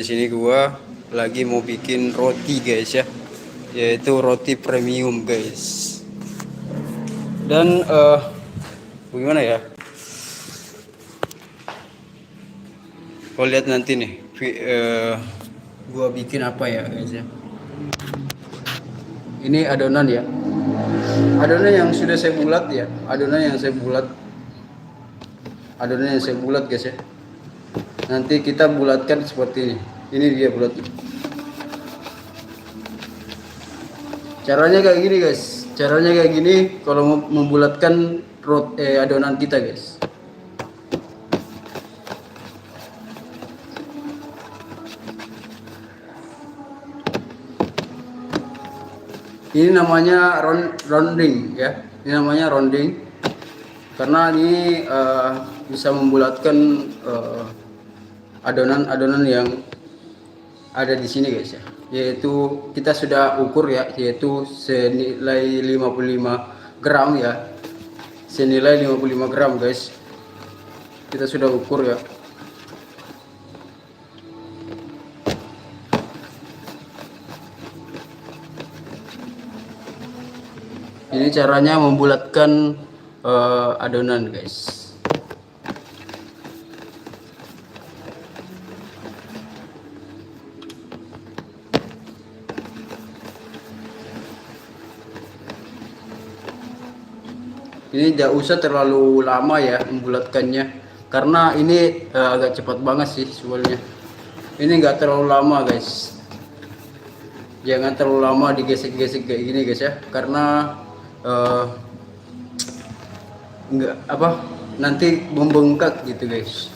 Di sini gua lagi mau bikin roti guys ya, yaitu roti premium guys. Dan bagaimana ya? Kau lihat nanti nih, gua bikin apa ya guys ya? Ini adonan ya, adonan yang sudah saya bulat ya, adonan yang saya bulat guys ya. Nanti kita bulatkan seperti ini. Ini dia bulat. Caranya kayak gini guys. Caranya kayak gini kalau mau membulatkan adonan kita guys. Ini namanya rounding ya. Ini namanya rounding karena ini bisa membulatkan adonan-adonan yang ada di sini guys ya. Yaitu kita sudah ukur ya, yaitu senilai 55 gram ya. Senilai 55 gram guys. Kita sudah ukur ya. Ini caranya membulatkan adonan guys. Ini tidak usah terlalu lama ya membulatkannya, karena ini agak cepat banget sih sebenarnya. Ini enggak terlalu lama guys. Jangan terlalu lama digesek-gesek kayak gini guys ya, karena enggak nanti membengkak gitu guys.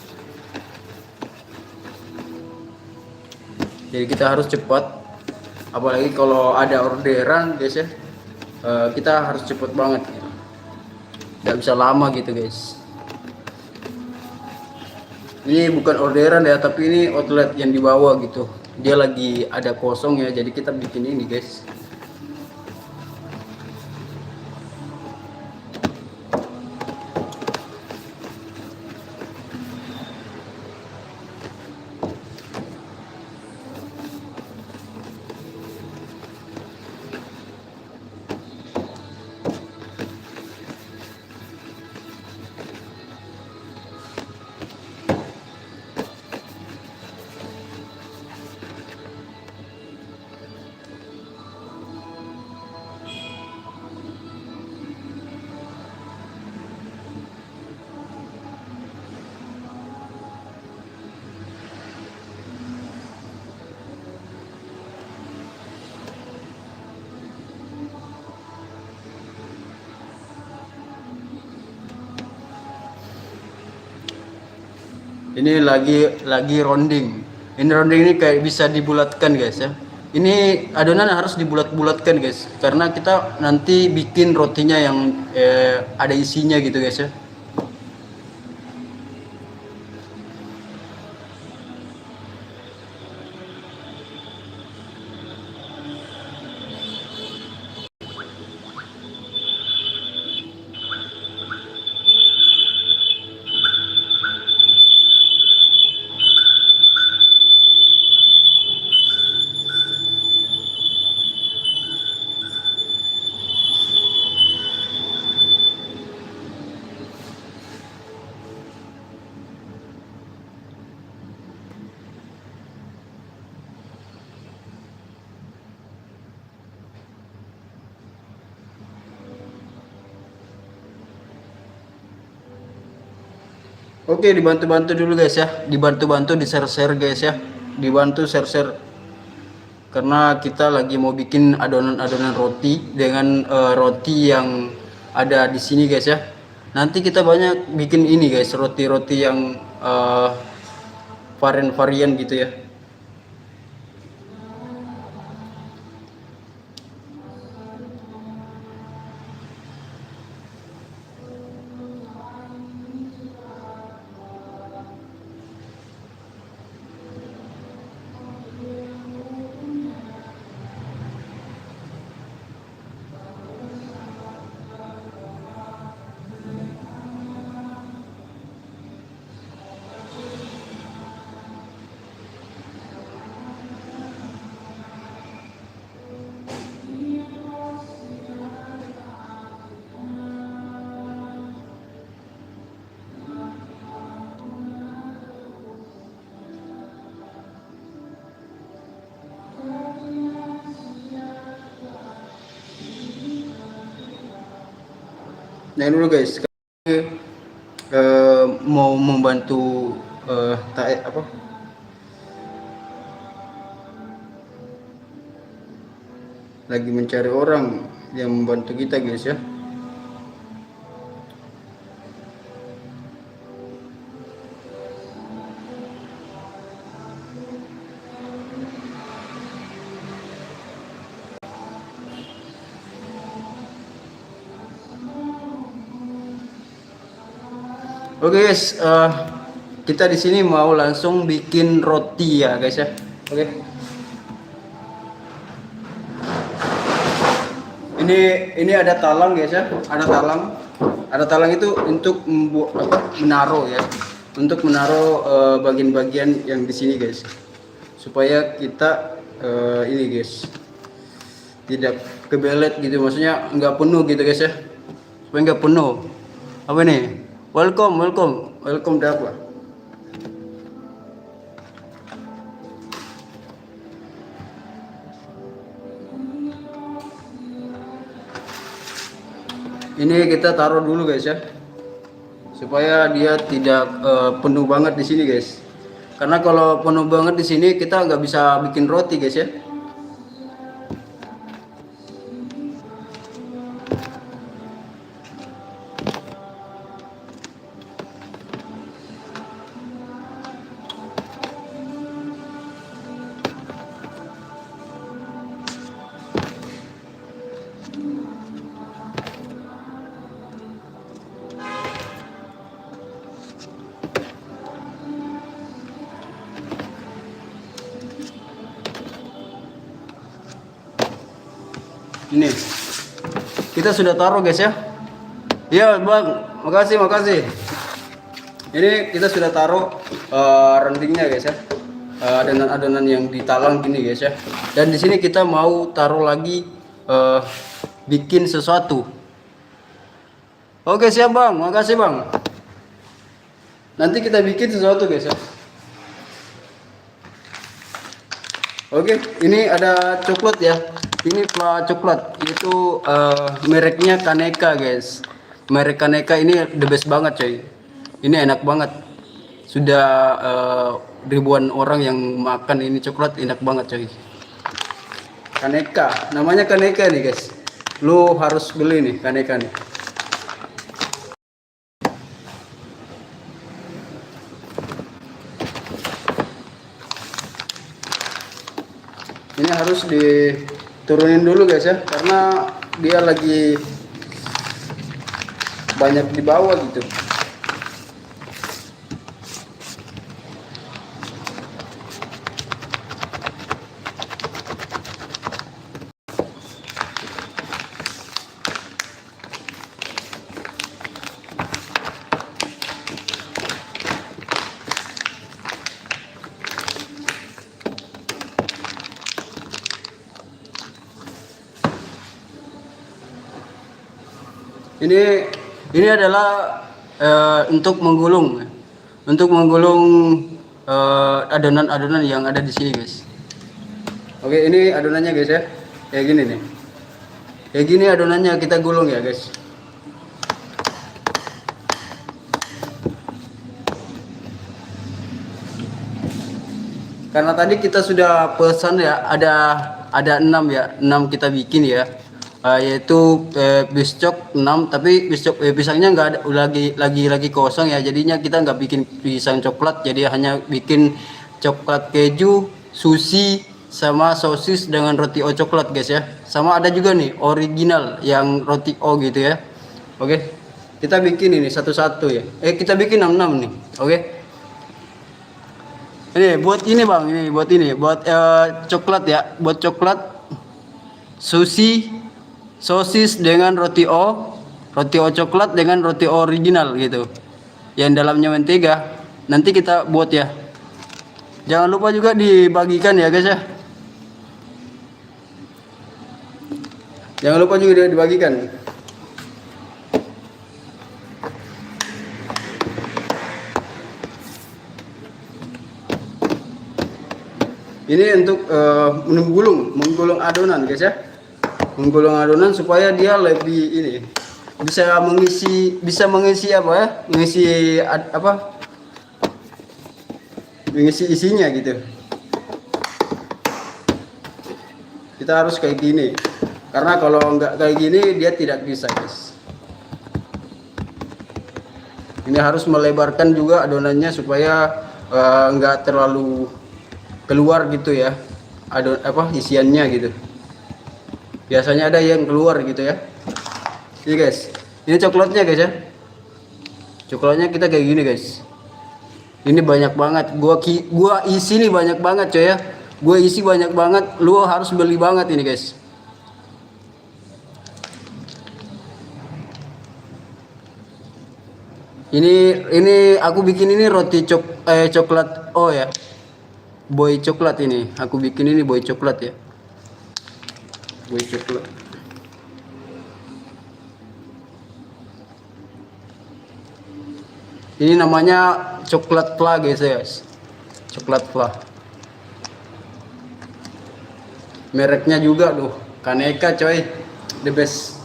Jadi kita harus cepat, apalagi kalau ada orderan guys ya, kita harus cepat banget gitu. Nggak bisa lama gitu guys. Ini bukan orderan ya, tapi ini outlet yang dibawa gitu, dia lagi ada kosong ya, jadi kita bikin ini guys. Ini lagi rounding. Ini rounding ini kayak bisa dibulatkan guys ya. Ini adonan harus dibulat-bulatkan guys, karena kita nanti bikin rotinya yang ada isinya gitu guys ya. Oke, dibantu-bantu dulu guys ya. Dibantu-bantu di share-share guys ya. Dibantu share-share. Karena kita lagi mau bikin adonan-adonan roti dengan roti yang ada di sini guys ya. Nanti kita banyak bikin ini guys, roti-roti yang varian-varian gitu ya. Nah dulu guys, mau membantu apa, lagi mencari orang yang membantu kita guys ya. Oke guys, kita di sini mau langsung bikin roti ya guys ya. Oke. Ini ada talang guys ya, ada talang. Ada talang itu untuk menaruh ya, untuk menaruh bagian-bagian yang di sini guys, supaya kita ini guys tidak kebelet gitu, maksudnya nggak penuh gitu guys ya, supaya nggak penuh. Apa nih? Welcome dapat. Ini kita taruh dulu guys ya, supaya dia tidak penuh banget di sini guys. Karena kalau penuh banget di sini kita nggak bisa bikin roti guys ya. Ini kita sudah taruh guys ya. Iya bang, makasih. Ini kita sudah taruh rendingnya guys ya, adonan-adonan yang ditalang gini guys ya. Dan di sini kita mau taruh lagi bikin sesuatu. Oke siap bang, makasih bang. Nanti kita bikin sesuatu guys ya. Oke, ini ada coklat ya. Ini coklat, itu mereknya Kaneka guys. Merek Kaneka ini the best banget coy. Ini enak banget. Sudah ribuan orang yang makan ini coklat, enak banget coy. Kaneka, namanya Kaneka nih guys. Lu harus beli nih Kaneka nih. Ini harus diturunin dulu guys ya, karena dia lagi banyak di bawah gitu. Ini adalah untuk menggulung adonan-adonan yang ada di sini guys. Oke, ini adonannya guys ya, kayak gini nih, kayak gini adonannya kita gulung ya guys. Karena tadi kita sudah pesan ya, ada 6 kita bikin ya. Yaitu biscok 6, tapi pisangnya nggak ada, lagi kosong ya, jadinya kita nggak bikin pisang coklat, jadi hanya bikin coklat keju, sushi, sama sosis dengan roti o coklat guys ya. Sama ada juga nih original yang roti o gitu ya. Oke, kita bikin ini satu-satu ya, kita bikin 6 nih. Oke, ini buat ini bang, buat coklat ya, buat coklat, sushi, sosis dengan roti o coklat dengan roti o original gitu, yang dalamnya mentega. Nanti kita buat ya, jangan lupa juga dibagikan ya guys ya, jangan lupa juga dibagikan. Ini untuk menggulung adonan guys ya, menggulung adonan supaya dia lebih ini, bisa mengisi apa ya, mengisi isinya gitu. Kita harus kayak gini, karena kalau nggak kayak gini dia tidak bisa, guys. Ini harus melebarkan juga adonannya supaya nggak terlalu keluar gitu ya, isiannya gitu. Biasanya ada yang keluar gitu ya. Ini guys, ini coklatnya guys ya. Coklatnya kita kayak gini guys. Ini banyak banget. Gua isi nih banyak banget coy ya. Gua isi banyak banget. Lu harus beli banget ini guys. Ini aku bikin ini roti coklat. Oh ya. Boy coklat ini. Aku bikin ini boy coklat ya. Boy coklat. Ini namanya coklat pla guys. Coklat pla. Mereknya juga tuh, Kaneka coy. The best.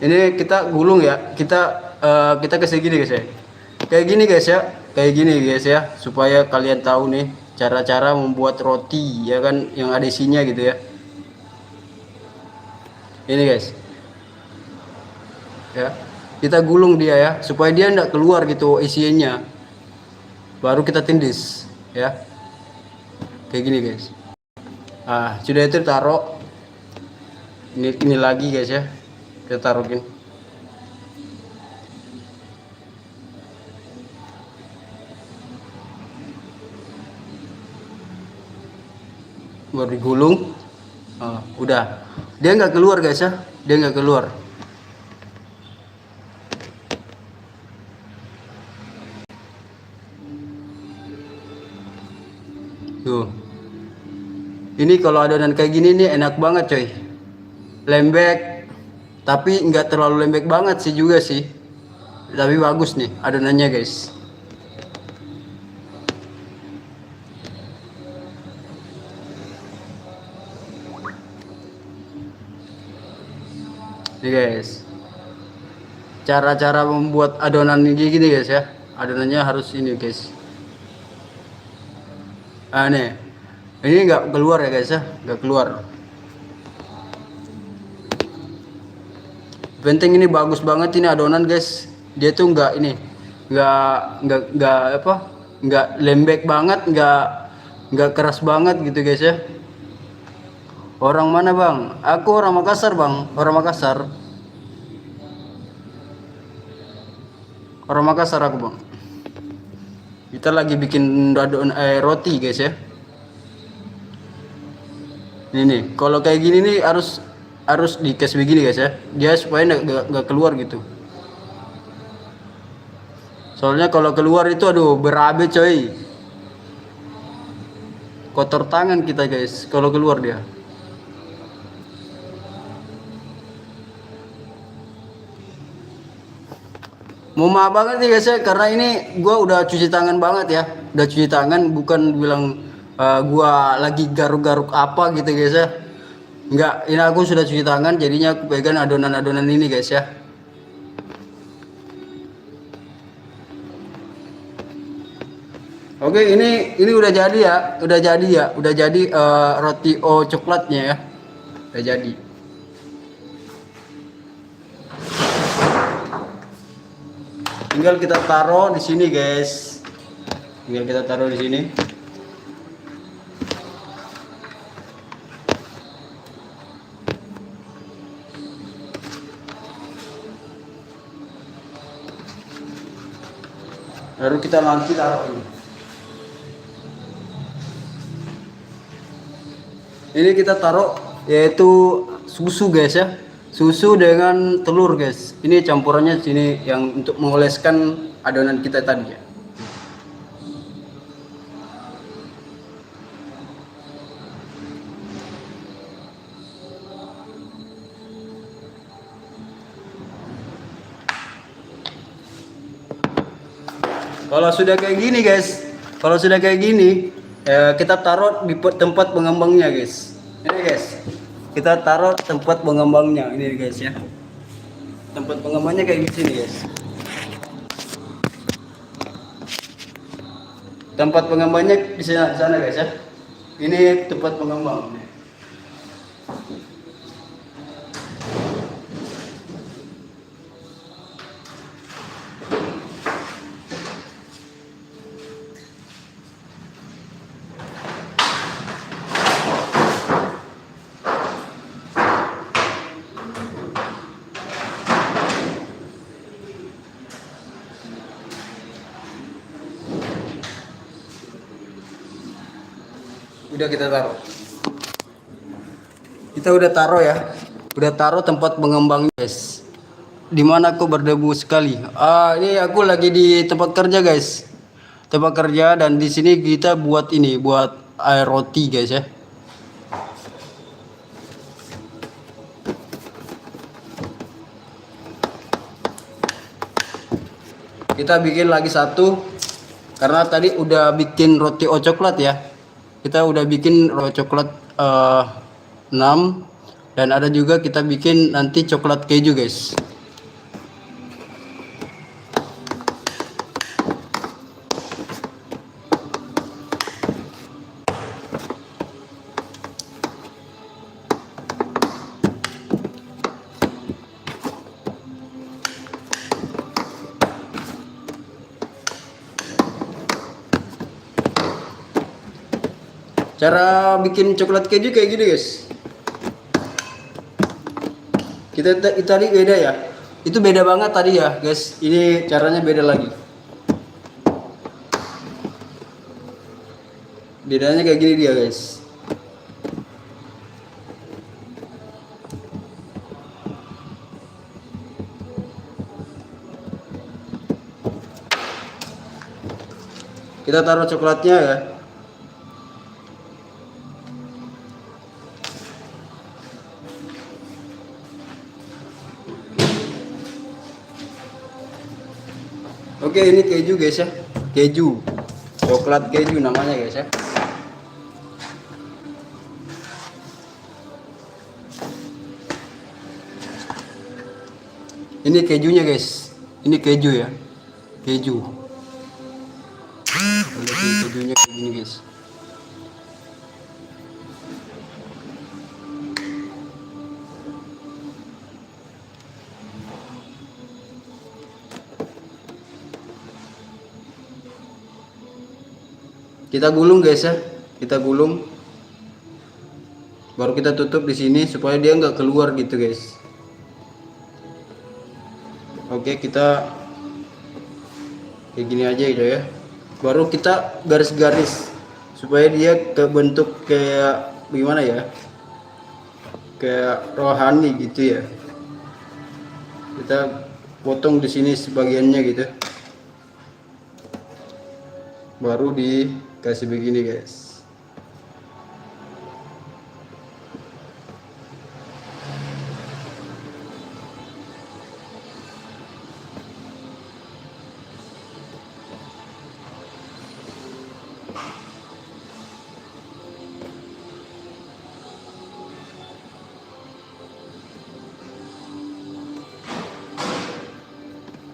Ini kita gulung ya. Kita kasih gini guys ya. Kayak gini guys ya. Kayak gini guys ya, supaya kalian tahu nih cara-cara membuat roti ya kan, yang ada isinya gitu ya. Ini guys. Ya. Kita gulung dia ya, supaya dia enggak keluar gitu isinya. Baru kita tindis ya. Kayak gini guys. Ah, sudah itu taruh. Ini lagi guys ya. Kita taruhin. Baru digulung. Udah, dia nggak keluar guys ya, dia nggak keluar. Tuh, ini kalau adonan kayak gini nih enak banget coy, lembek, tapi nggak terlalu lembek banget sih juga sih, tapi bagus nih adonannya guys. Nih guys, cara-cara membuat adonan ini gini guys ya. Adonannya harus ini guys. Nih, ini nggak keluar ya guys ya, nggak keluar. Penting ini bagus banget ini adonan guys. Dia tuh nggak nggak lembek banget, nggak keras banget gitu guys ya. Orang mana bang? Aku orang Makassar bang, orang Makassar. Orang Makassar aku bang. Kita lagi bikin roti guys ya. Ini kalau kayak gini nih harus dikasih begini guys ya. Dia supaya nggak keluar gitu. Soalnya kalau keluar itu aduh berabe coy. Kotor tangan kita guys kalau keluar dia. Mau maaf banget nih guys ya, karena ini gua udah cuci tangan banget ya. Udah cuci tangan, bukan bilang gua lagi garuk-garuk apa gitu guys ya. Enggak, ini aku sudah cuci tangan, jadinya aku pegang adonan-adonan ini guys ya. Oke, ini udah jadi ya, udah jadi roti coklatnya ya, udah jadi. Tinggal kita taruh di sini guys, tinggal kita taruh di sini. Lalu kita nanti taruh ini. Ini kita taruh yaitu susu guys ya. Susu dengan telur guys. Ini campurannya sini yang untuk mengoleskan adonan kita tadi ya. Kalau sudah kayak gini guys, kita taruh di tempat pengembangnya guys. Ini guys, kita taruh tempat pengembangnya ini guys ya. Tempat pengembangnya kayak gini guys. Tempat pengembangnya di sana guys ya. Ini tempat pengembang. Udah kita taruh. Kita udah taruh ya. Udah taruh tempat pengembangnya guys. Dimana aku berdebu sekali. Ini aku lagi di tempat kerja guys. Tempat kerja dan di sini kita buat ini, buat air roti guys ya. Kita bikin lagi satu karena tadi udah bikin roti coklat ya. Kita udah bikin roti coklat 6 dan ada juga kita bikin nanti coklat keju guys. Cara bikin coklat keju kayak gini guys. Kita tadi beda ya. Itu beda banget tadi ya guys. Ini caranya beda lagi. Bedanya kayak gini dia guys. Kita taruh coklatnya ya. Oke, ini keju guys ya. Keju. Coklat keju namanya guys ya. Ini kejunya guys. Ini keju ya. Keju. Kejunya kayak gini guys. Kita gulung guys ya. Kita gulung. Baru kita tutup di sini supaya dia nggak keluar gitu guys. Oke, kita kayak gini aja gitu ya. Baru kita garis-garis supaya dia kebentuk kayak gimana ya, kayak rohani gitu ya. Kita potong di sini sebagiannya gitu, baru dikasih begini guys.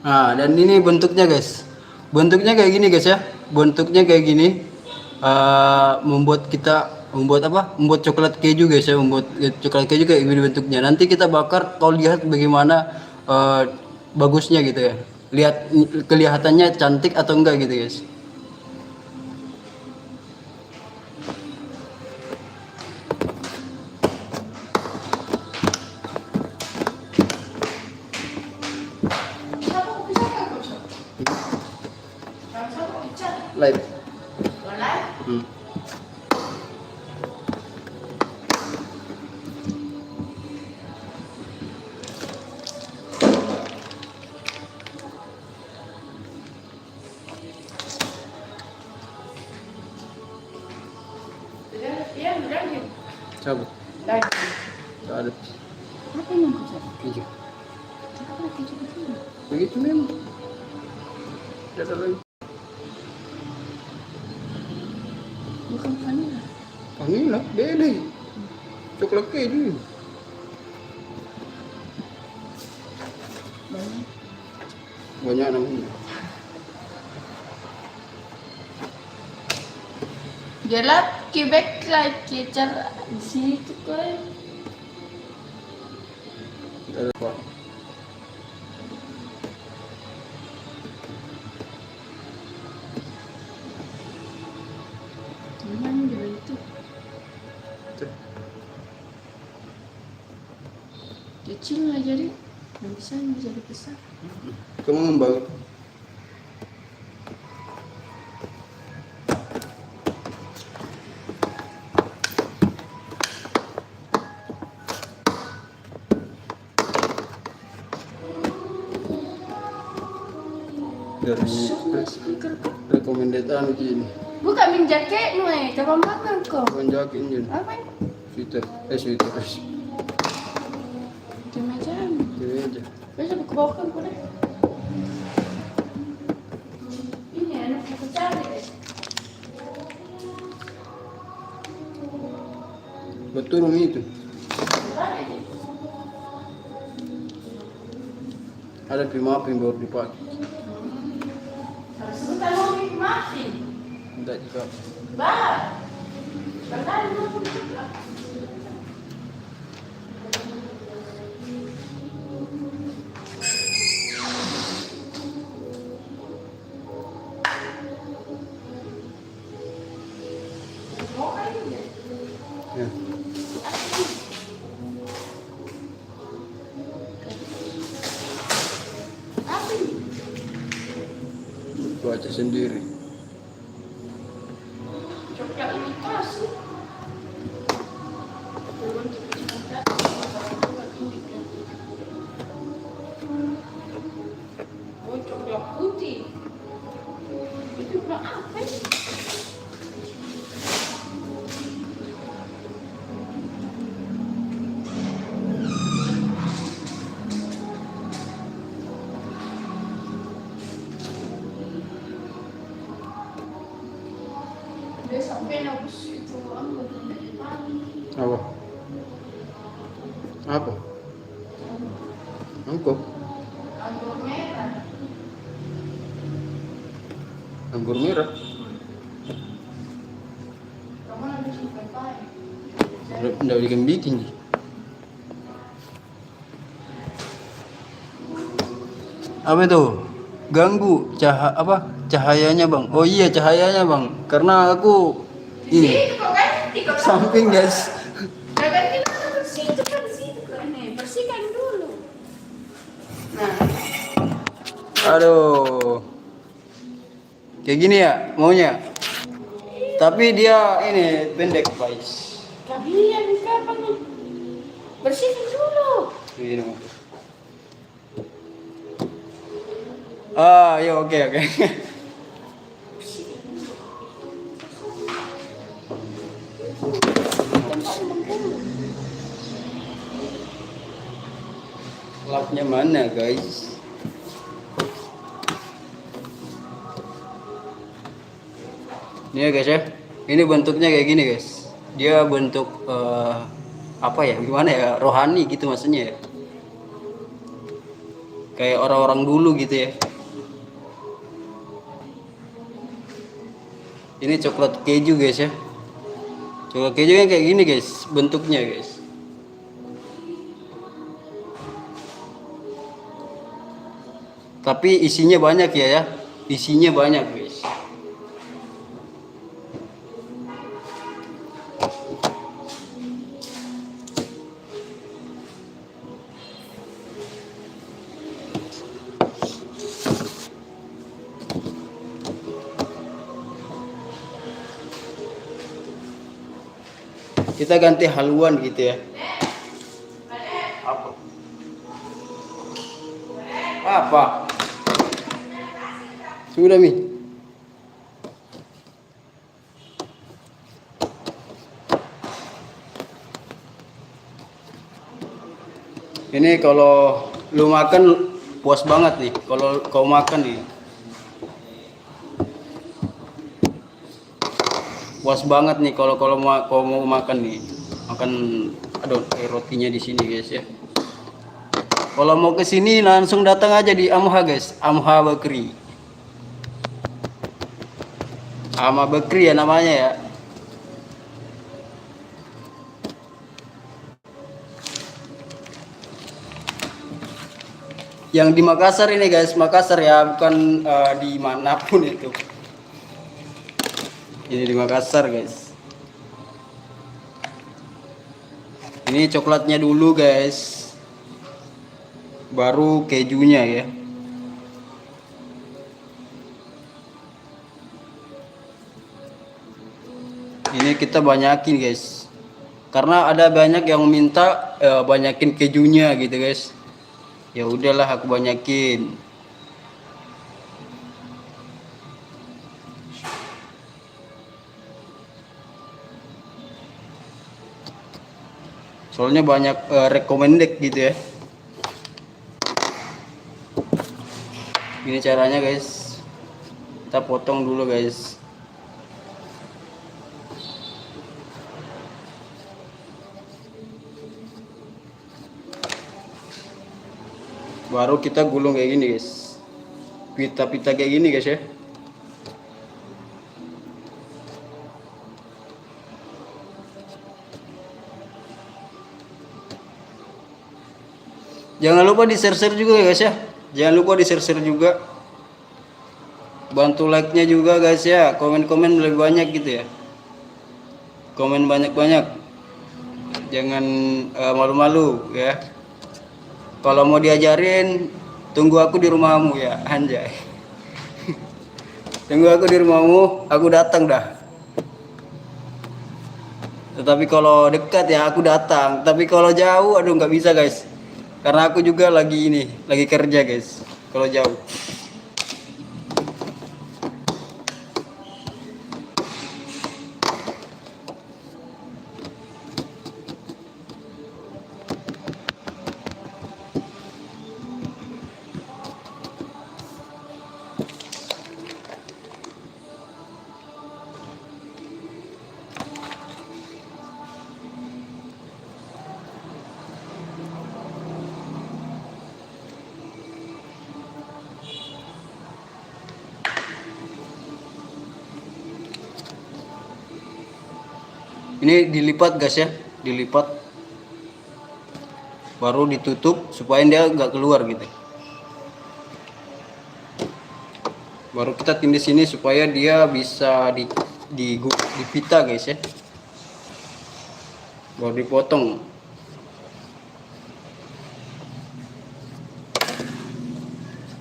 Nah, dan ini bentuknya guys. Bentuknya kayak gini guys ya. Bentuknya kayak gini. Membuat coklat keju guys ya. Membuat coklat keju kayak gini bentuknya. Nanti kita bakar, kau lihat bagaimana bagusnya gitu ya. Lihat kelihatannya cantik atau enggak gitu guys. Live. Hmm. Cabut. Tak ada. Apa yang keju? Keju. Kenapa keju di sini? Begitu memang. Tidak ada lagi. bukan vanilla. Vanilla, beda. Coklat keju. Banyak. Banyak namanya. Gelap Quebec like kecar di situ kan. Ada apa? Gimana juga itu? Tuh. Kecil lah jadi. Nggak bisa dibesar. Kamu ngembang. Dari rekomendasi ini. Buka min jaket nih, coba makan kok. Panjakin Jun. Apa ini? Sweater. Cuma jam. Ini aja. Bisa buka bawah kan boleh. Ini anak aku cari. Betul Umi itu. Ada prima yang baru dipakai. Sebentar mau mati. Tidak juga. Bah. Padahal mau juga. Ya. Apa ini? Baca sendiri. Coklat imitasi. Oh, coklat putih. Itu apa ini? Dia sampai nabus itu anggur dari pagi. Apa? Apa? Angkop. Anggur merah. Anggur merah. Kamu nanti sampai pagi. Tidak bikin. Apa itu? Ganggu cahayanya bang. Oh iya cahayanya bang, karena aku Di ini situ kok kan? Di kok samping guys. Jangan bilang di situ kan di situ kan. Nih, bersihkan dulu. Nah, Aduh, kayak gini ya maunya. Tapi dia ini pendek guys. kalian kapan nih? Bersihkan dulu. Ini Bang. Ah, ya oke. Lapnya mana guys? Ini ya guys ya. Ini bentuknya kayak gini guys. Dia bentuk apa ya? Gimana ya? Rohani gitu maksudnya ya. Kayak orang-orang dulu gitu ya. Ini coklat keju guys ya. Coklat keju yang kayak gini guys bentuknya guys. Tapi isinya banyak ya. Isinya banyak guys. Kita ganti haluan gitu ya. Apa? Apa? Sudah Mi. Ini kalau lu makan puas banget nih. Kalau kau makan nih. puas banget nih kalau mau makan nih. Makan rotinya di sini guys ya. Kalau mau ke sini langsung datang aja di Amha guys, Amha Bakery. Amha Bakery ya namanya ya. Yang di Makassar ini guys, Makassar ya, bukan di manapun itu. Ini di Makassar guys. Ini coklatnya dulu guys, baru kejunya ya. Ini kita banyakin guys, karena ada banyak yang minta banyakin kejunya gitu guys. Ya udahlah aku banyakin. Soalnya banyak recommended gitu ya. Ini caranya guys. Kita potong dulu guys. Baru kita gulung kayak gini guys. Pita-pita kayak gini guys ya. Jangan lupa di share-share juga ya guys ya. Jangan lupa di share-share juga. Bantu like-nya juga guys ya. Komen-komen lebih banyak gitu ya. Komen banyak-banyak. Jangan malu-malu ya. Kalau mau diajarin, tunggu aku di rumahmu ya, anjay. Tunggu aku di rumahmu, aku datang dah. Tetapi kalau dekat ya aku datang. Tapi kalau jauh, aduh nggak bisa guys. Karena aku juga lagi kerja guys. Kalau jauh. Ini dilipat guys ya, dilipat. Baru ditutup supaya dia nggak keluar gitu. Baru kita tindih sini supaya dia bisa dipita guys ya. Baru dipotong.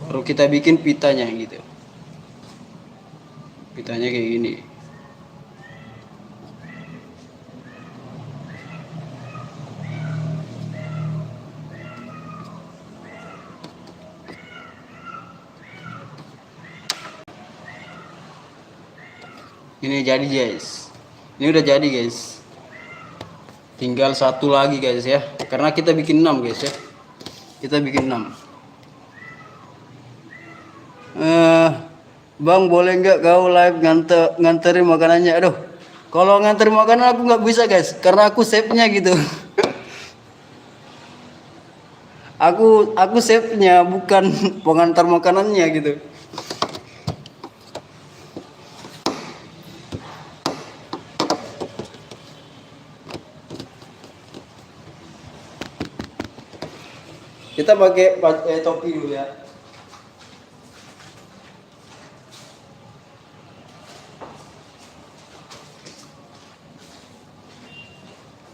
Baru kita bikin pitanya gitu. Pitanya kayak gini. Ini jadi guys. Ini udah jadi guys. Tinggal satu lagi guys ya. Karena kita bikin 6 guys ya. Kita bikin 6. Bang, boleh nggak kau live nganterin makanannya? Aduh, kalau nganterin makanan aku nggak bisa guys, karena aku chefnya gitu. aku chefnya, bukan pengantar makanannya gitu. Kita pakai topi dulu ya.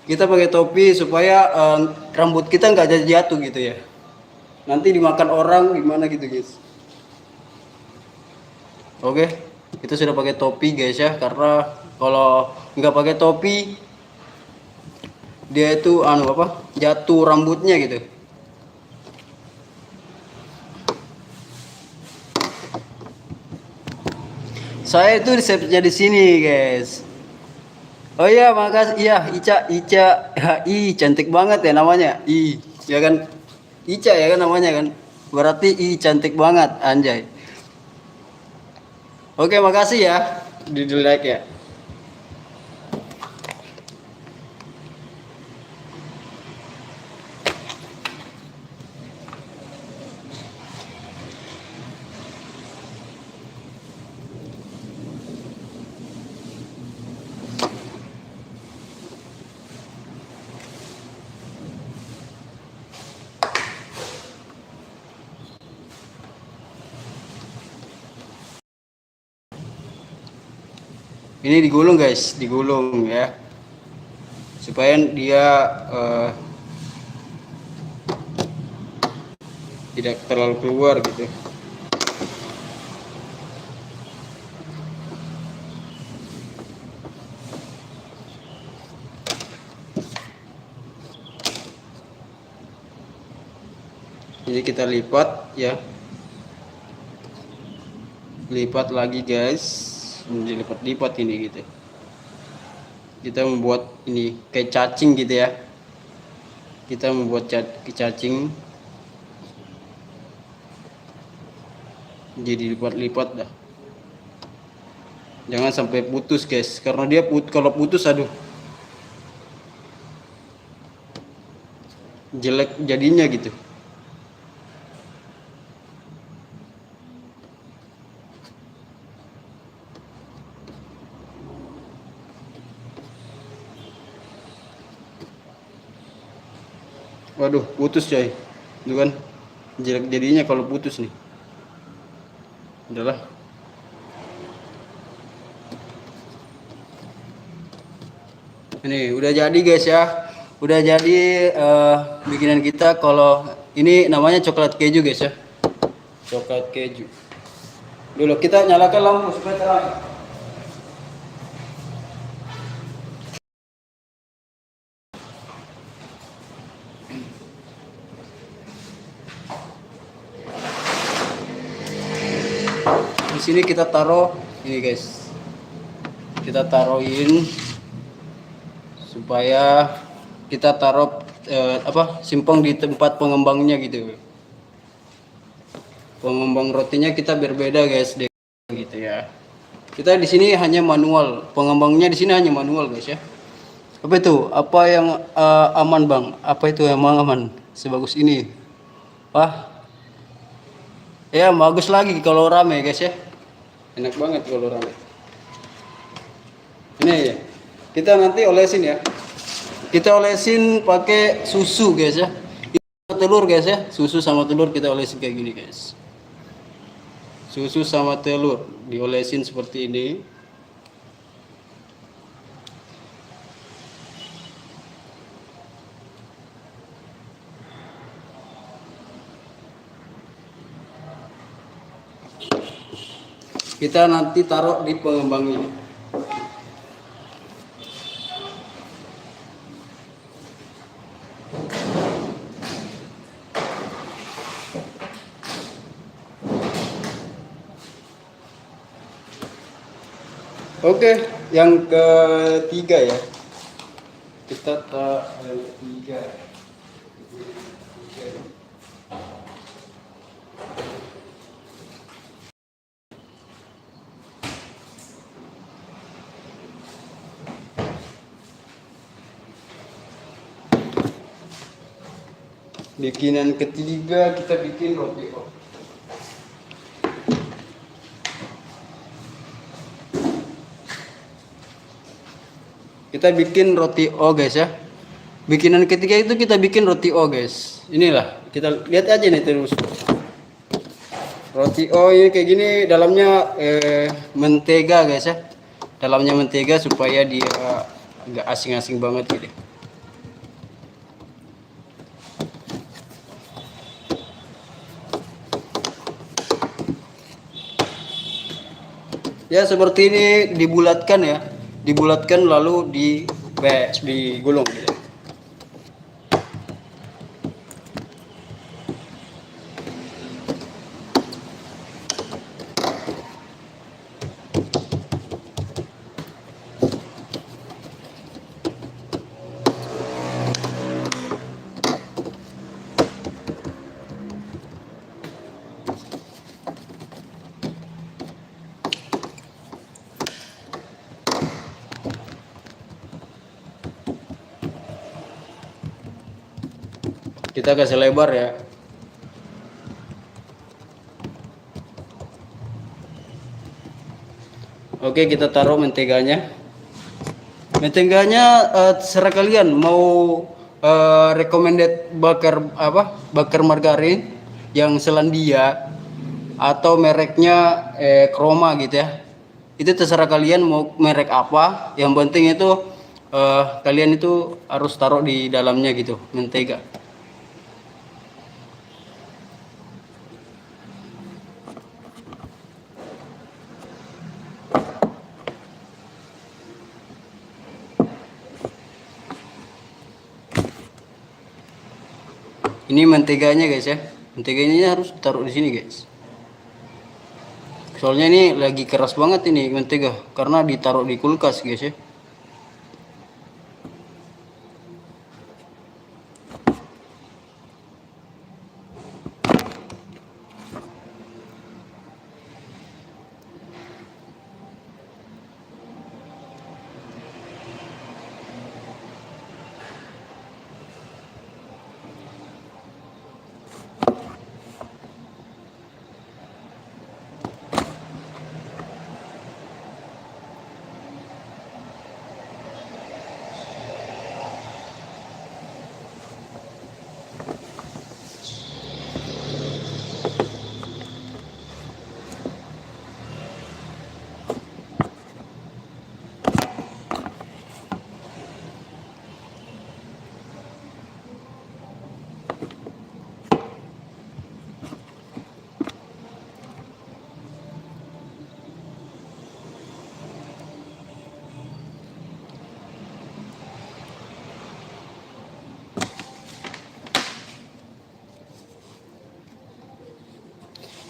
Kita pakai topi supaya rambut kita nggak jatuh gitu ya. Nanti dimakan orang gimana gitu guys. Oke, kita sudah pakai topi guys ya. Karena kalau nggak pakai topi dia itu jatuh rambutnya gitu. Saya itu resepnya di sini guys. Oh iya, makasih. Iya, Ica. Cantik banget ya namanya. Ya kan? Ica ya kan namanya kan? Berarti cantik banget, anjay. Oke, makasih ya. Di like ya. Ini digulung guys, digulung ya, supaya dia tidak terlalu keluar gitu. Jadi kita lipat ya, lipat lagi guys, dilipat-lipat ini gitu. Kita membuat ini kayak cacing gitu ya, kita membuat cacing, jadi lipat-lipat dah, jangan sampai putus guys, karena dia kalau putus aduh jelek jadinya gitu. Waduh, putus coy. Itu kan jelek jadinya kalau putus nih. Udahlah. Ini udah jadi guys ya. Udah jadi bikinan kita. Kalau ini namanya coklat keju guys ya. Coklat keju. Dulu kita nyalakan lampu supaya terang. Di sini kita taruh ini guys, kita taruhin supaya kita taruh simpang di tempat pengembangnya gitu. Pengembang rotinya kita berbeda guys gitu ya. Kita di sini hanya manual, pengembangnya di sini hanya manual guys ya. Apa itu? Apa yang aman bang? Apa itu yang aman sebagus ini? Wah, ya bagus lagi kalau rame guys ya. Enak banget kalau rame. Ini ya, kita nanti olesin ya. Kita olesin pakai susu guys ya. Telur guys ya, susu sama telur kita olesin kayak gini guys. Susu sama telur diolesin seperti ini. Kita nanti taruh di pengembang ini. Oke, yang ketiga ya. Kita yang ketiga. Bikinan ketiga kita bikin roti O. Kita bikin roti O guys ya. Bikinan ketiga itu kita bikin roti O guys. Inilah, kita lihat aja nih terus. Roti O ini kayak gini, dalamnya mentega guys ya. Dalamnya mentega supaya dia agak asing-asing banget gitu. Ya seperti ini dibulatkan ya, dibulatkan lalu digulung gitu. Kita kasih lebar ya. Oke, kita taruh menteganya. Menteganya serah kalian mau recommended bakar margarin yang Selandia atau mereknya Kroma gitu ya. Itu terserah kalian mau merek apa. Yang penting itu kalian itu harus taruh di dalamnya gitu mentega. Ini menteganya guys ya. Menteganya harus taruh di sini guys. Soalnya ini lagi keras banget ini mentega karena ditaruh di kulkas guys ya.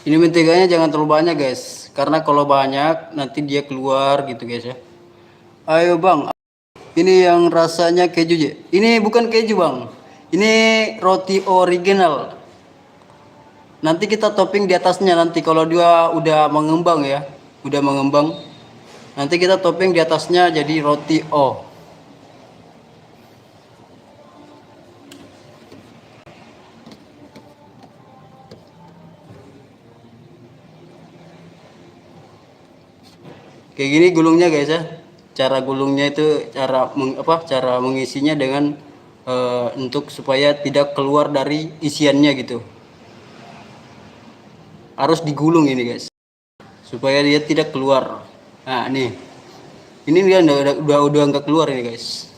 Ini menteganya jangan terlalu banyak guys, karena kalau banyak nanti dia keluar gitu guys ya. Ayo bang, ini yang rasanya keju ya. Ini bukan keju bang, ini roti original. Nanti kita topping di atasnya nanti kalau dia udah mengembang ya, udah mengembang. Nanti kita topping di atasnya jadi roti O. Kayak gini gulungnya guys ya. Cara gulungnya itu cara mengisinya dengan untuk supaya tidak keluar dari isiannya gitu. Harus digulung ini guys. Supaya dia tidak keluar. Nah, nih. Ini dia udah enggak keluar ini guys.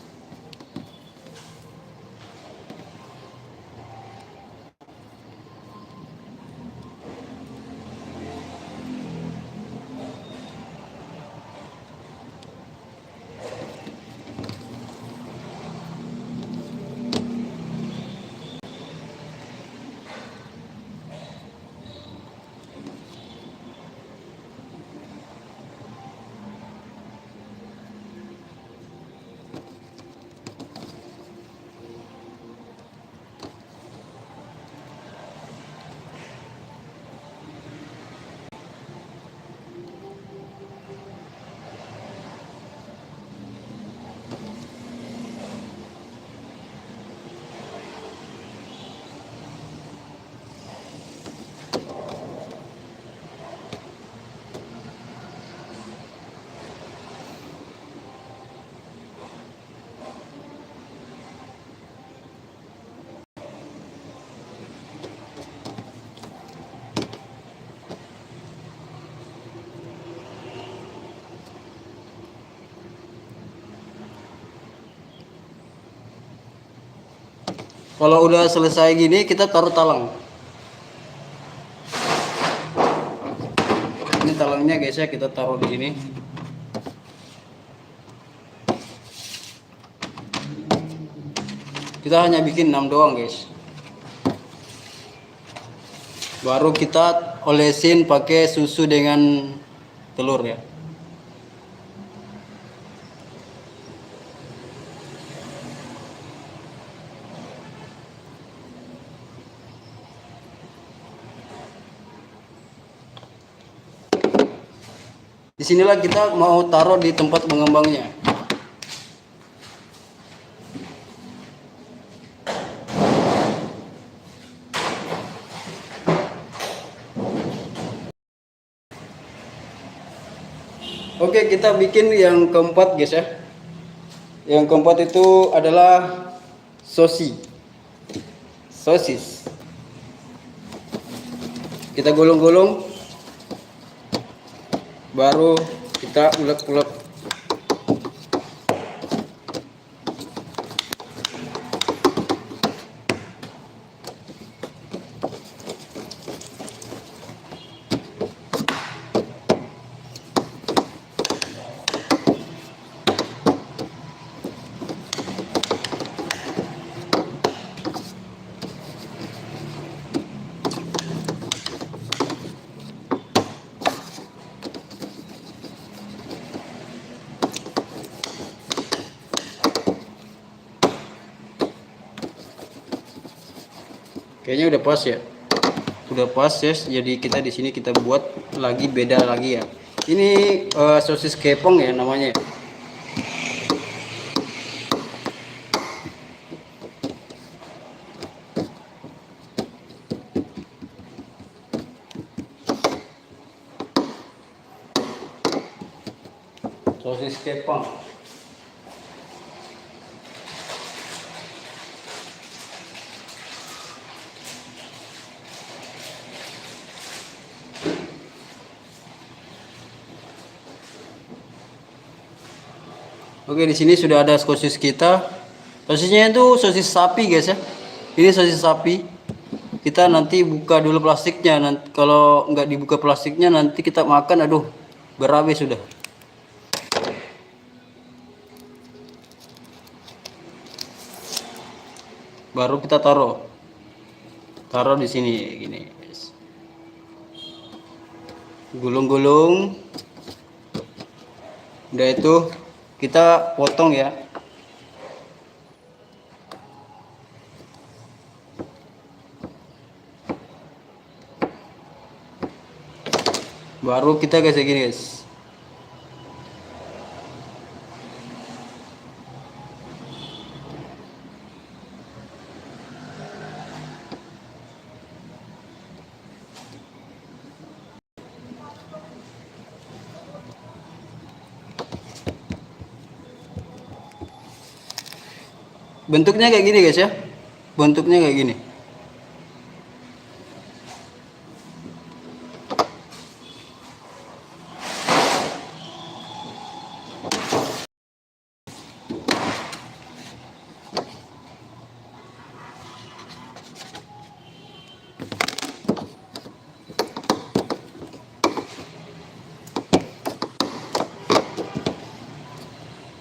Kalau udah selesai gini kita taruh talang. Ini talangnya guys ya, kita taruh di sini. Kita hanya bikin 6 doang guys. Baru kita olesin pakai susu dengan telur ya. Disinilah kita mau taruh di tempat mengembangnya. Oke, kita bikin yang keempat guys ya. Yang keempat itu adalah sosis. Kita gulung-gulung, baru kita kita ulek-ulek. Kayaknya udah pas ya. Udah pas ya. Jadi kita di sini kita buat lagi beda lagi ya. Ini sosis kepong ya namanya. Sosis kepong. Oke, di sini sudah ada sosis kita. Sosisnya itu sosis sapi, guys ya. Ini sosis sapi. Kita nanti buka dulu plastiknya. Nanti kalau nggak dibuka plastiknya nanti kita makan, aduh, berabe sudah. Baru kita taruh di sini gini, guys. Gulung-gulung. Udah itu kita potong ya. Baru kita kayak gini, guys. Bentuknya kayak gini, guys ya. Bentuknya kayak gini.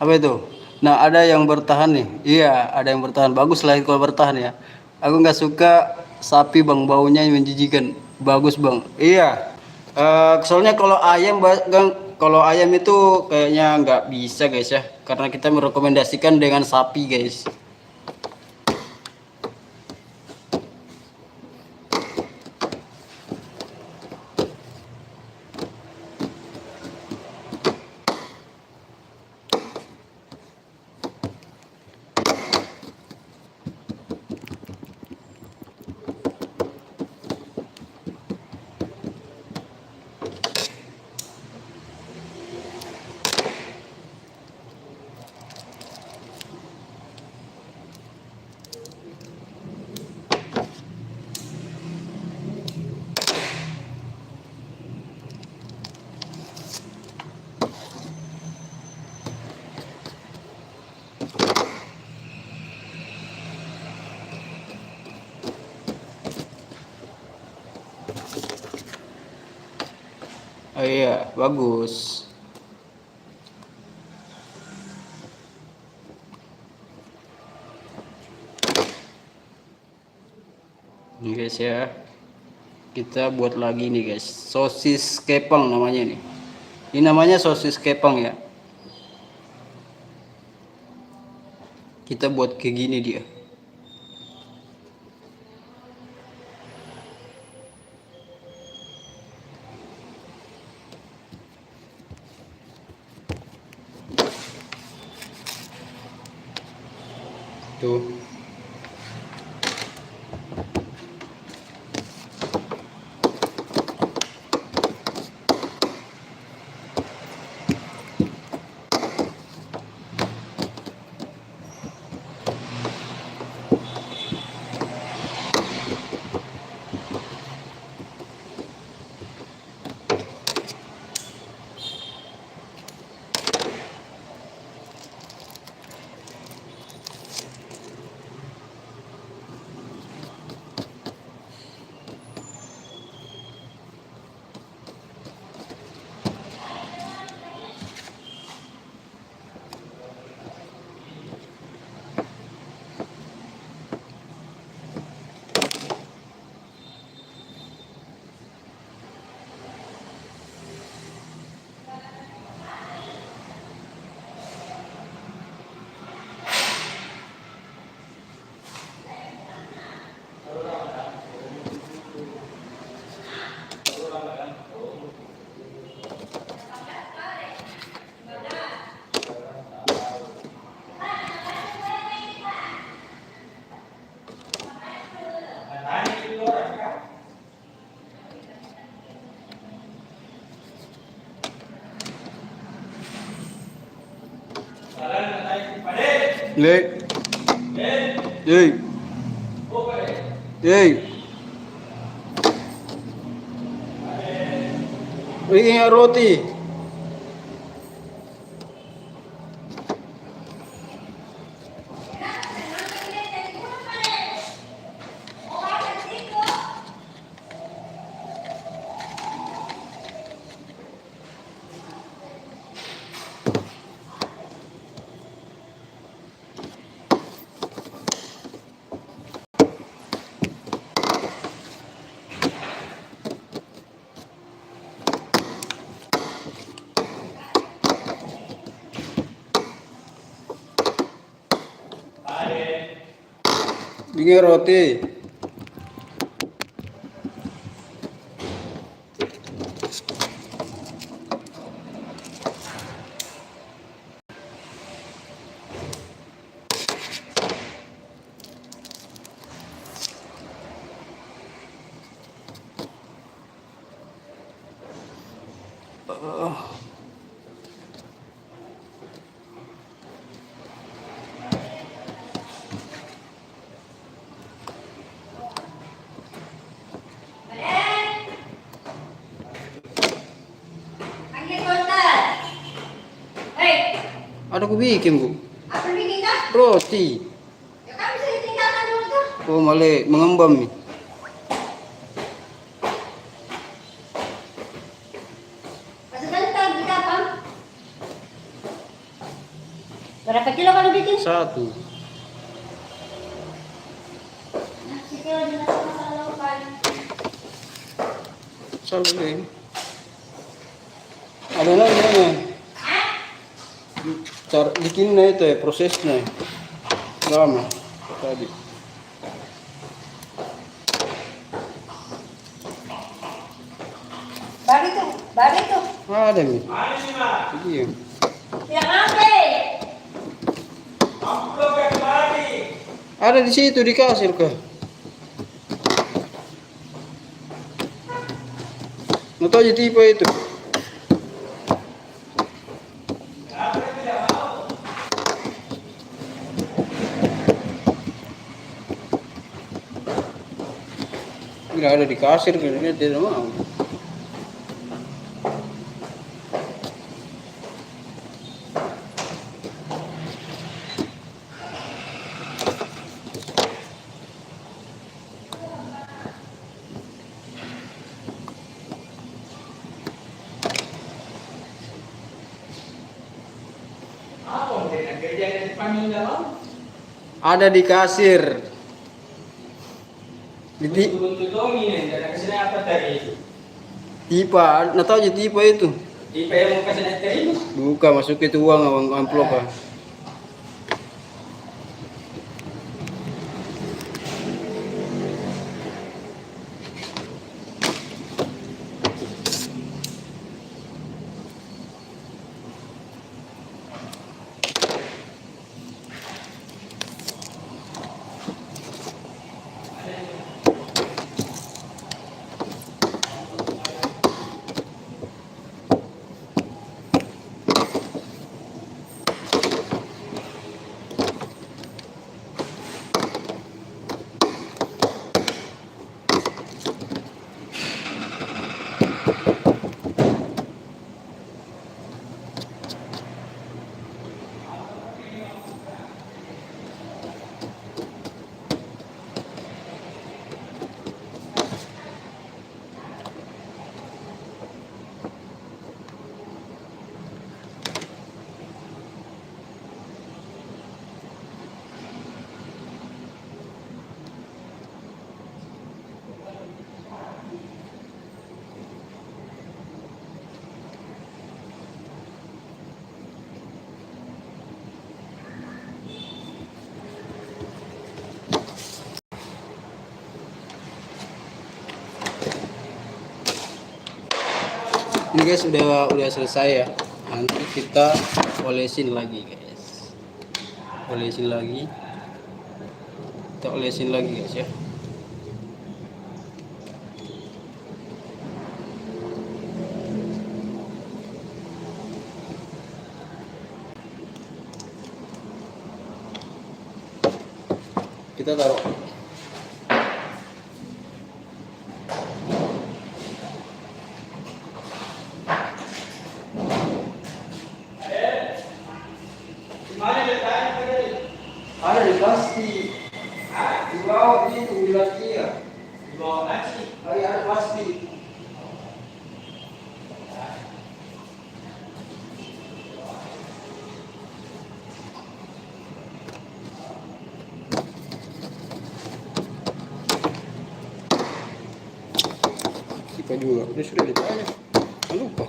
Apa itu? Nah, ada yang bertahan nih. Iya, ada yang bertahan. Bagus lah kalau bertahan ya. Aku nggak suka sapi bang, baunya menjijikan. Bagus bang. Iya. Soalnya kalau ayam, kalau ayam itu kayaknya nggak bisa guys ya. Karena kita merekomendasikan dengan sapi guys. Oh iya, bagus. Ini guys ya. Kita buat lagi nih guys. Sosis kepang namanya nih. Ini namanya sosis kepang ya. Kita buat kayak gini dia. Tuh. Lek. Yey. Yey. Ini roti. Ini roti. Ada aku bikin, Bu. Apa bikin kah? Roti. Ya kan bisa ditinggalkan dulu tuh. Oh, malah mengembang nih. Sebentar di kapal. Berapa kilo kalau bikin? 1. Nah, sekilo di masalah lokal. Selalu. Ada lagi. Cara bikinnya itu ya, prosesnya lama tadi. Bari tuh. Ada nih. Iya. Yang ambil. Ada di situ di kasir kah? Nggak tahu aja tipe itu. Nggak ada di kasir, kayaknya tidak mau. Ada di kasir. Tipe, nggak tahu aja tipe itu. Tipe yang mau kasih naik itu? Buka, masuk itu uang amplop ah. Ini guys udah selesai ya. Nanti kita olesin lagi guys. Olesin lagi. Kita olesin lagi guys ya. kita taruh. Ada di plastik. Di bawah itu di lagi ya. Di bawah nasi. Oh iya, ada plastik. Kita juga. Ini sudah ditanya. Lupa.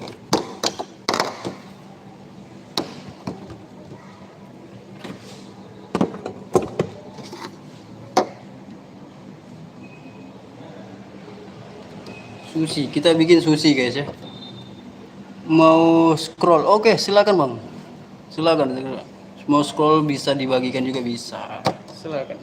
Sushi, kita bikin sushi guys ya. Mau scroll, oke silakan bang, silakan. Mau scroll bisa dibagikan juga bisa, silakan.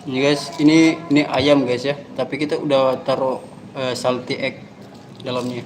Ini guys, ini ayam guys ya, tapi kita udah taruh salty egg dalamnya.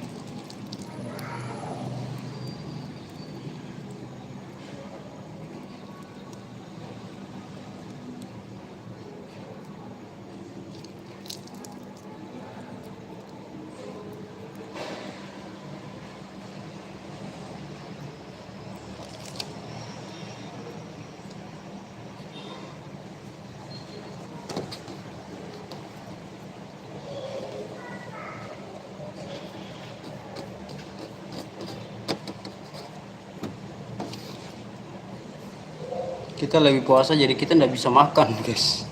Kita lagi puasa jadi kita nggak bisa makan guys.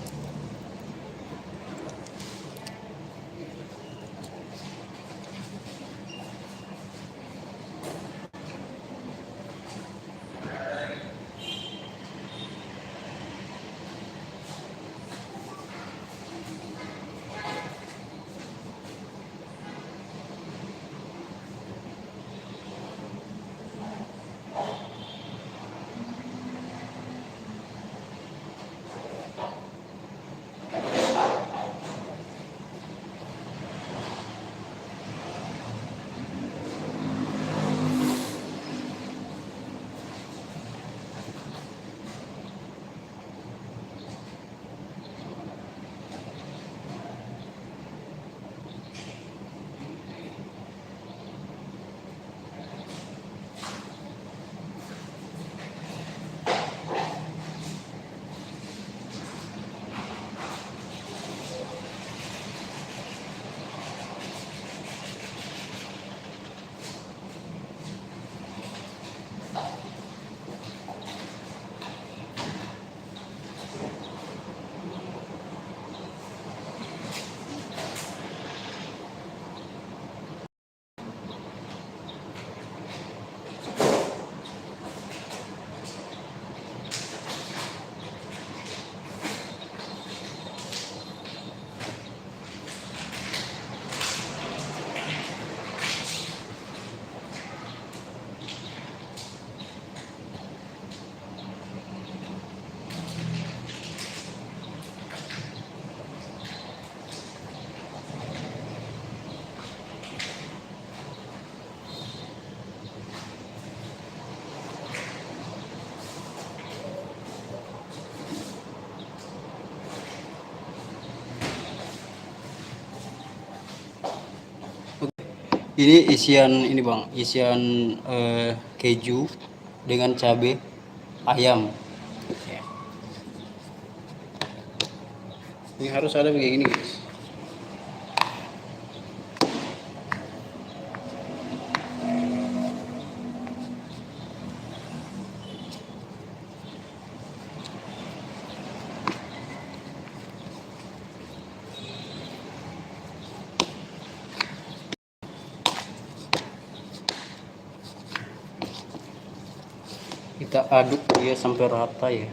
Ini isian ini bang, isian keju dengan cabai ayam. Ya. Ini harus ada begini guys. Kita aduk dia sampai rata ya.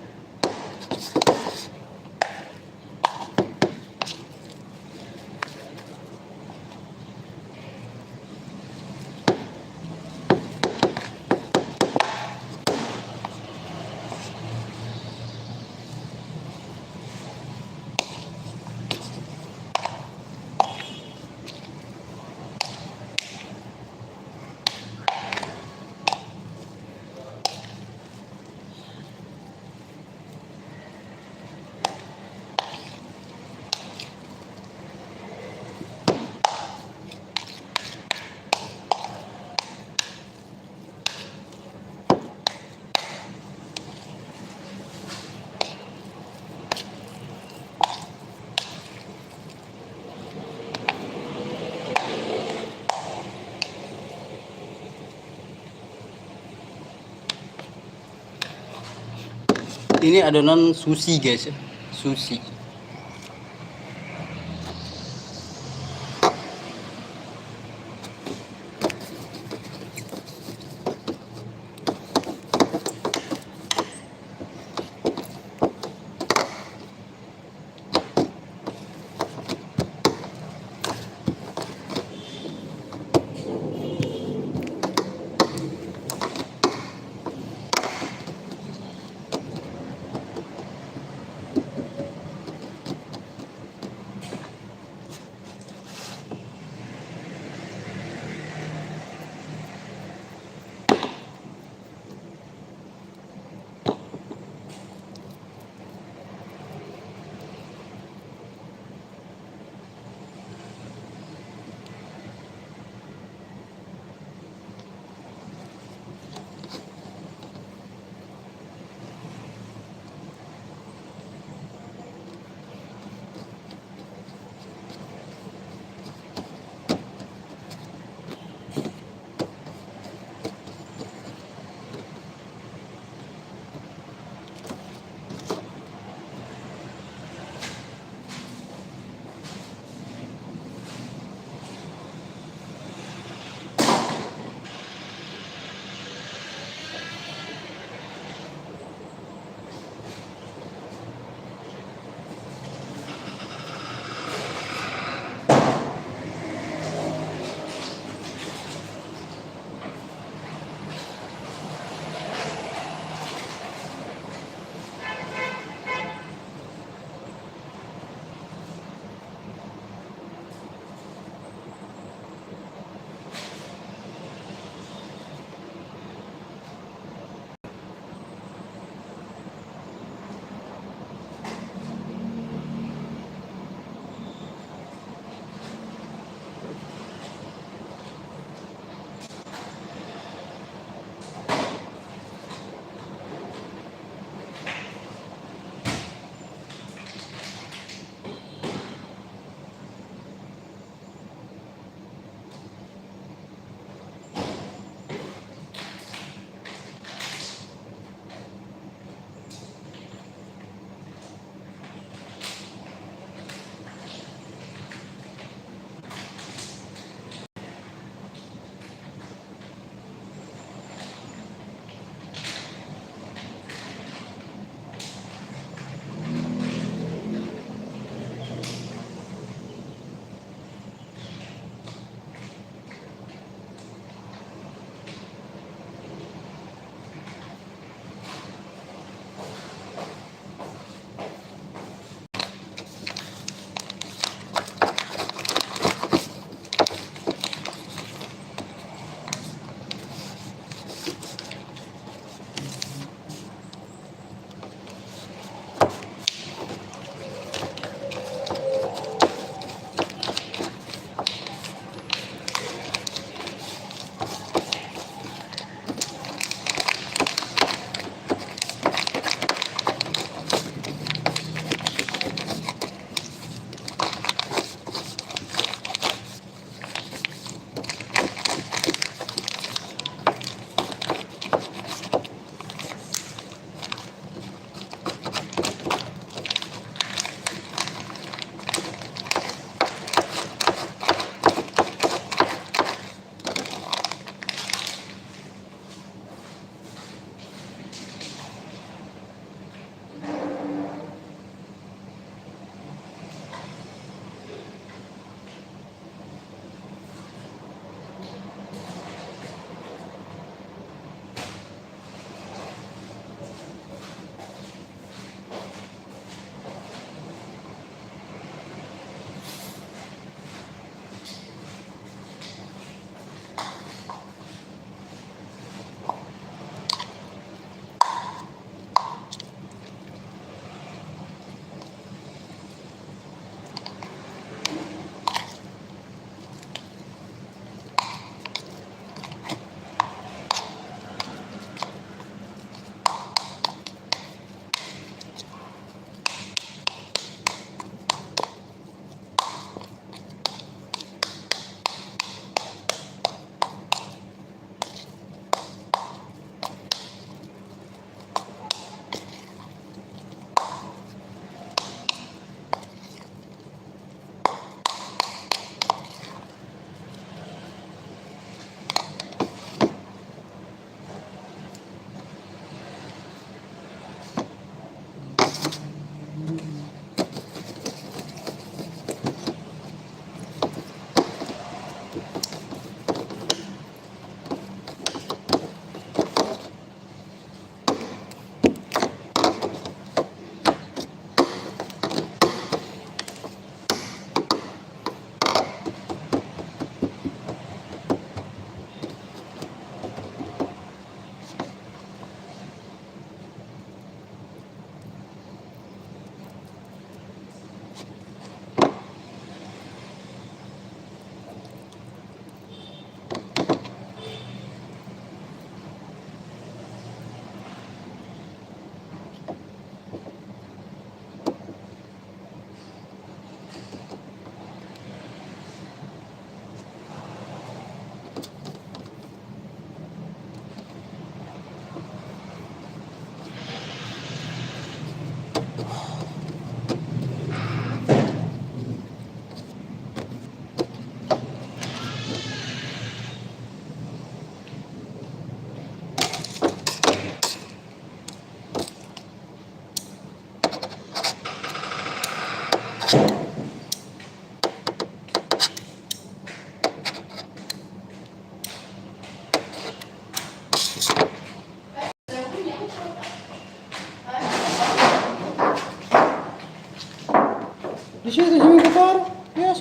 ini adonan sushi guys ya, sushi.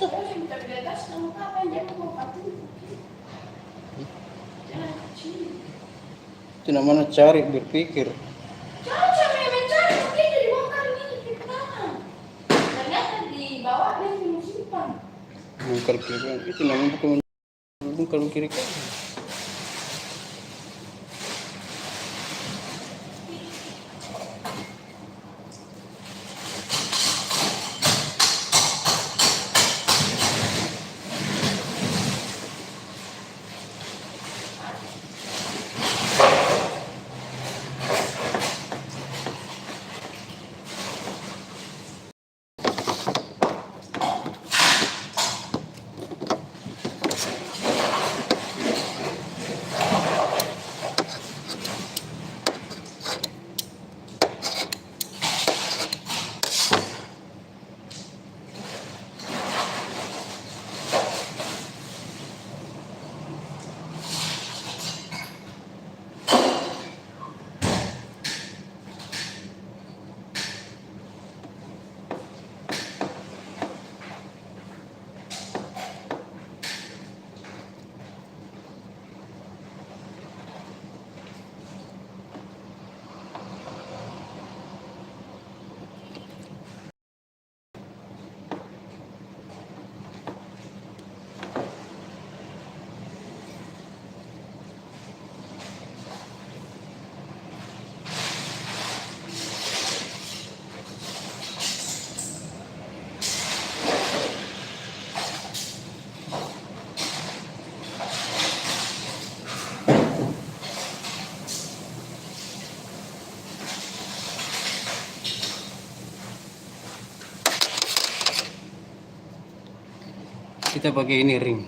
terus yang kita di atas kamu apa jangan mau patuh. Jangan kecil. Itu namanya cari berpikir. Caca mencari begitu dibongkar ini ke tanah. Ternyata di bawah ada yang simpan. Bongkar kiri kanan. Itu namanya bukan bongkar kiri kanan. Kita pakai ini ring.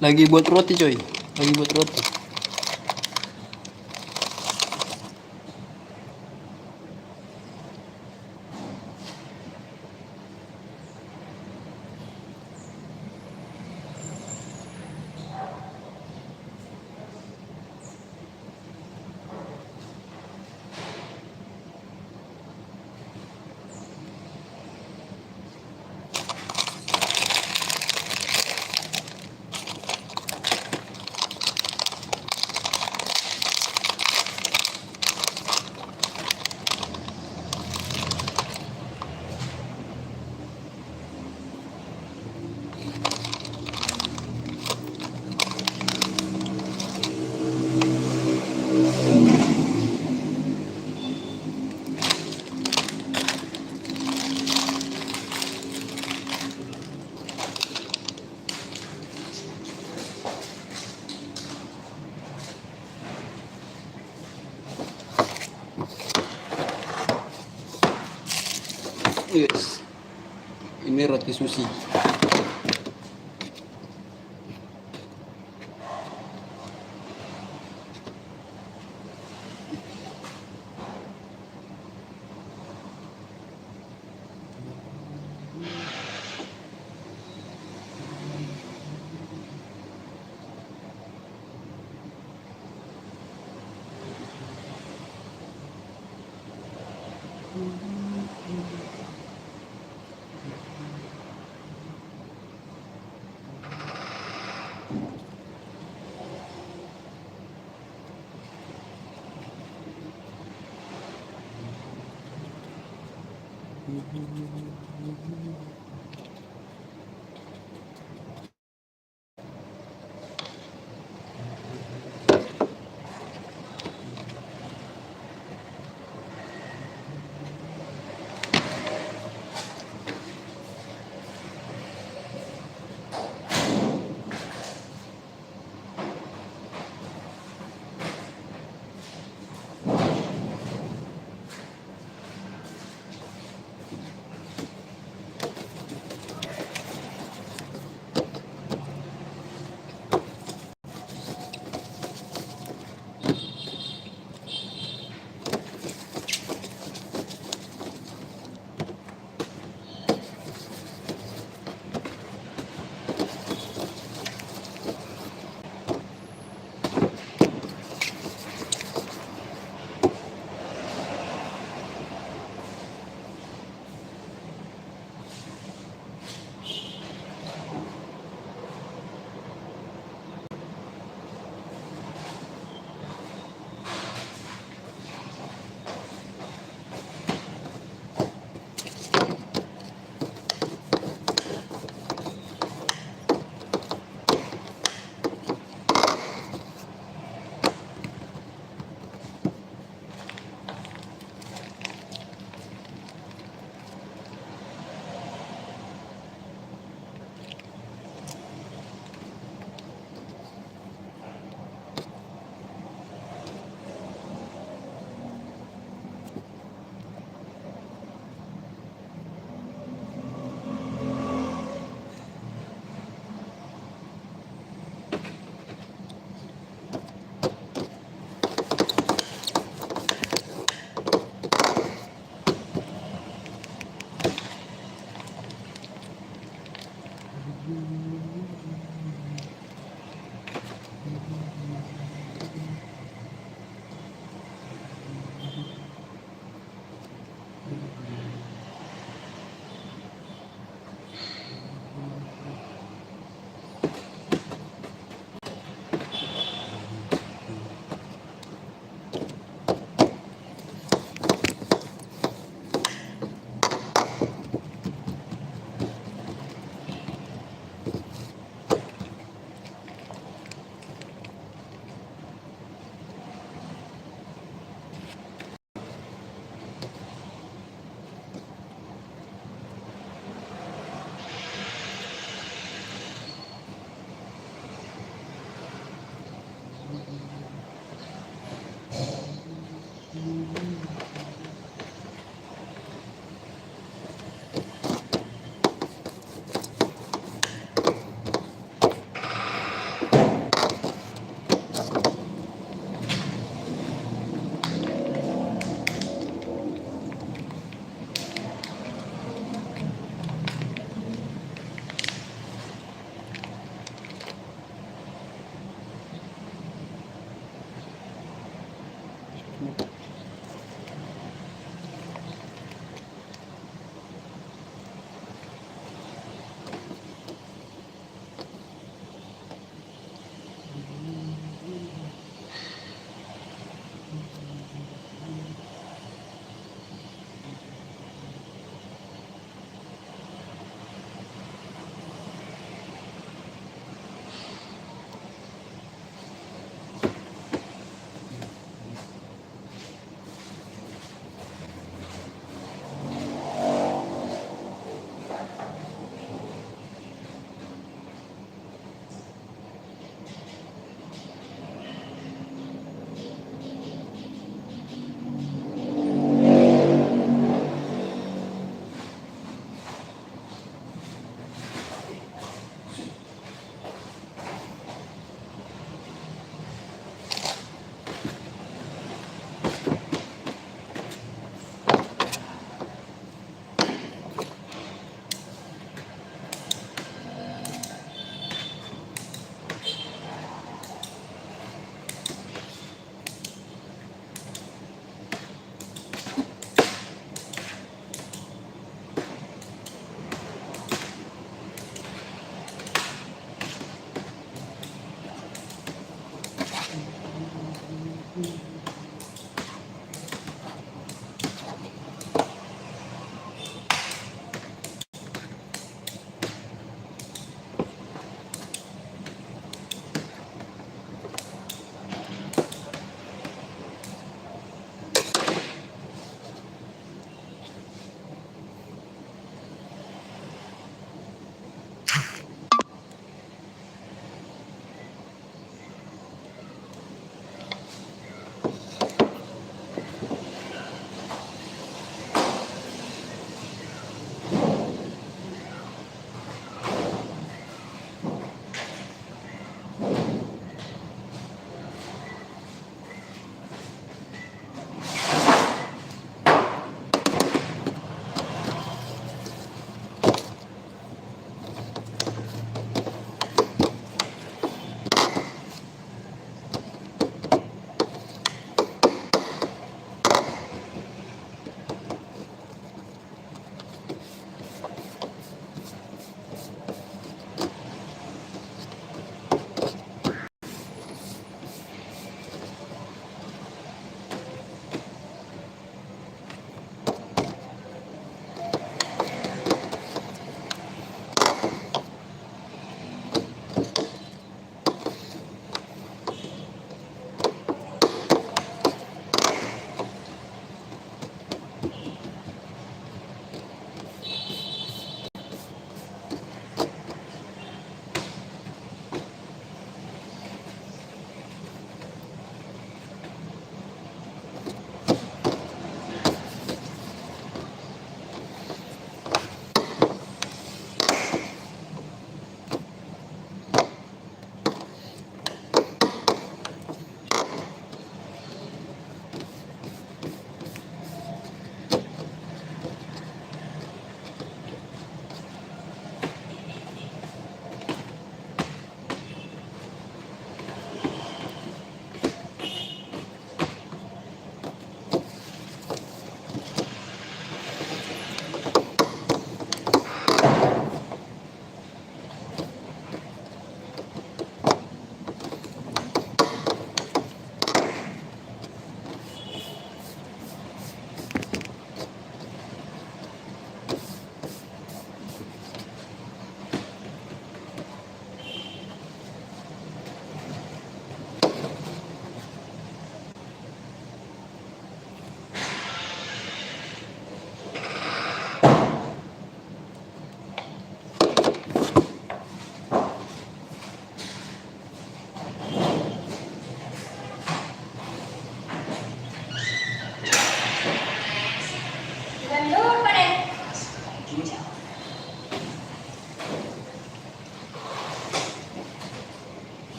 Lagi buat roti coy, lagi buat roti. Yes. Ini roti sushi.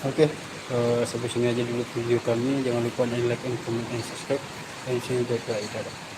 Oke, sampai sini aja dulu video kami. Jangan lupa like, comment, dan subscribe. Dan see you guys. Dadah.